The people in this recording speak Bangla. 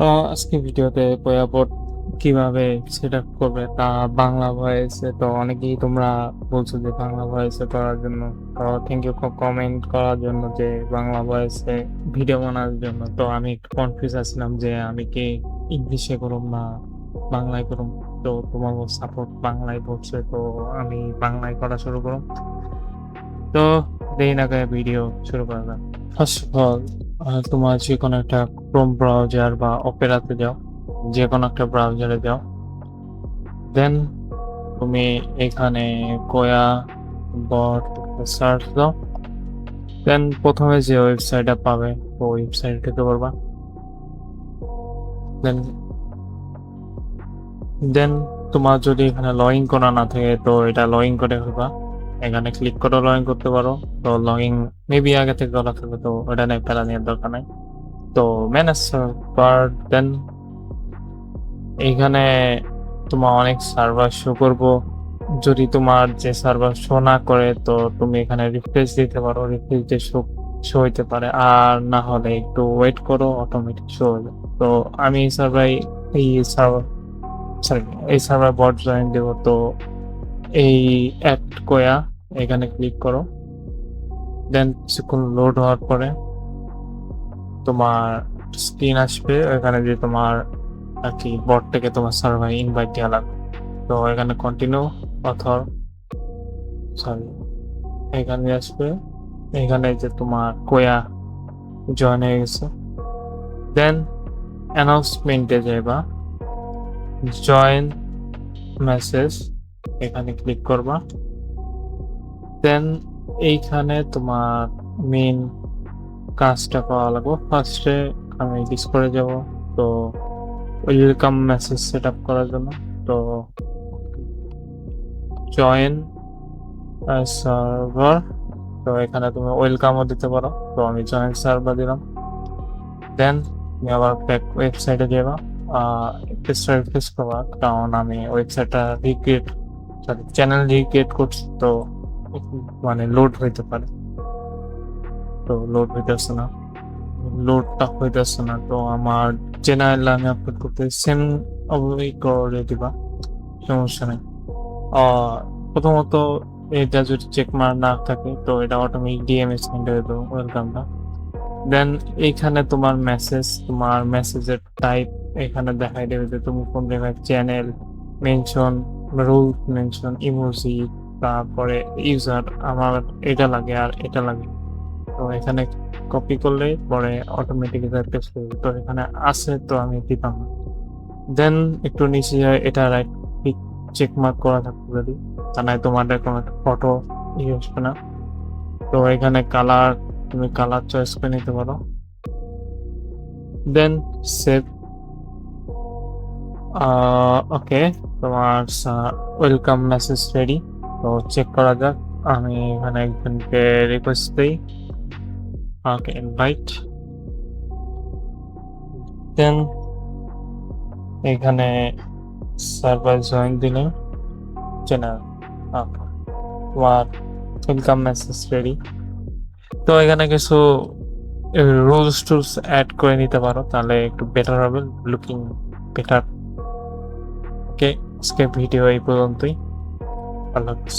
তো আজকে ভিডিওতে পয়াপট কিভাবে সেট আপ করবে তা বাংলা ভয়েসে। তো অনেকেই তোমরা বলছো যে বাংলা ভয়েসে করার জন্য। তো থ্যাংক ইউ কমেন্ট করার জন্য যে বাংলা ভয়েসে ভিডিও বানানোর জন্য। তো আমি একটু কনফিউজ আছিলাম যে আমি কি ইংলিশে করুম না বাংলায় করুম। তো তোমার সাপোর্ট বাংলায় বলছে, তো আমি বাংলায় করা শুরু করুম। তো দেরি না করে ভিডিও শুরু করা যাক। ফার্স্ট অফ অল তোমার যে কোনো একটা ক্রোম ব্রাউজার বা অপেরাতে যাও, যে কোনো একটা ব্রাউজারে যাও। দেন তুমি এখানে কোয়া বট সার্চ দাও। দেন প্রথমে যে ওয়েবসাইটটা পাবে ওই ওয়েবসাইটে ঢুকে পড়বা। দেন দেন তোমার যদি এখানে লগ ইন করা না থাকে তো এটা লগ ইন করে ফেলবা। এখানে ক্লিক করে লগ ইন করতে পারো। তো লগ ইন মেবি আগে থেকে করা থাকবে, তো ওটা নিয়ে প্যারা নেওয়ার দরকার নাই। তো ম্যানেজ সার্ভার। দেন এইখানে তোমার অনেক সার্ভার শো করব। যদি তোমার যে সার্ভার শো না করে তো তুমি এখানে রিফ্রেশ দিতে পারো, রিফ্রেশ দিয়ে শো শো হইতে পারে, আর না হলে একটু ওয়েট করো, অটোমেটিক শো হবে। তো আমি এই সার্ভার সরি এই সার্ভার বট জয়েন দেব। তো এই অ্যাড কোয়া এখানে ক্লিক করো। দেন কিছুক্ষণ লোড হওয়ার পরে তোমার স্ক্রিন আসবে, এখানে যে তোমার আর কি বট থেকে তোমার সার্ভার ইনভাইট দেওয়া লাগবে। তো এখানে কন্টিনিউ অথর সরি এখানে আসবে, এখানে যে তোমার কোয়া জয়েন হয়ে গেছে। দেন অ্যানাউন্সমেন্টে যাইবা, জয়েন মেসেজ এখানে ক্লিক করবা। দেন এইখানে তোমার মেইন কাজটা পাওয়া লাগবে। ফার্স্টে আমি ডিসকর্ডে যাব। তো ওয়েলকাম মেসেজ সেট আপ করার জন্য তো জয়েন সার্ভার। তো এখানে তুমি ওয়েলকামও দিতে পারো। তো আমি জয়েন সার্ভার দিলাম। দেন তুমি আবার ব্যাক ওয়েবসাইটে যাবা, পেজটা রিফ্রেশ করবা, কারণ আমি ওয়েবসাইটটা রিক্রিয়েট সরি চ্যানেল রিক্রিয়েট করছি। তো মানে লোড হইতে পারে, তো লোড হইতেছে না, লোডটা হইতেছে না। তো আমার চ্যানেল আমি আপলোড করতে সেম করে দিবা, সমস্যা নেই। প্রথমত এটা যদি চেক মার না থাকে তো এটা অটোমেটিক ডিএমএস সেন্ড হয়ে দেবো ওয়েলকামটা। দেন এইখানে তোমার মেসেজের টাইপ এখানে দেখাই দেবে যে তুমি কোন জায়গায় channel mention, rule mention, emoji, তারপরে ইউজার আমার এটা লাগে আর এটা লাগে। তো এখানে কপি করলে পরে অটোমেটিক পেস্ট করবে। তো এখানে আছে, তো আমি দিতাম না। দেন একটু নিচে যায়, এটা রাইট ক্লিক চেক মার্ক করা থাকতে যদি, তা নয় তোমাদের কোনো একটা ফটো আসবে না। তো এখানে কালার তুমি কালার চয়েস করে নিতে পারো। দেন সেভ। ওকে, তোমার ওয়েলকাম মেসেজ রেডি। তো চেক করা যাক। আমি এখানে একজনকে রিকোয়েস্ট দিই, ওকে ইনভাইট। দেন এখানে সার্ভার জয়েন দিলে চেনা তোমার ওয়েলকাম মেসেজ রেডি। তো এখানে কিছু রুলস টুলস অ্যাড করে নিতে পারো, তাহলে একটু বেটার হবে, লুকিং বেটার। ওকে, আজকে ভিডিও এই পর্যন্তই। আল্লাহ হাফিজ।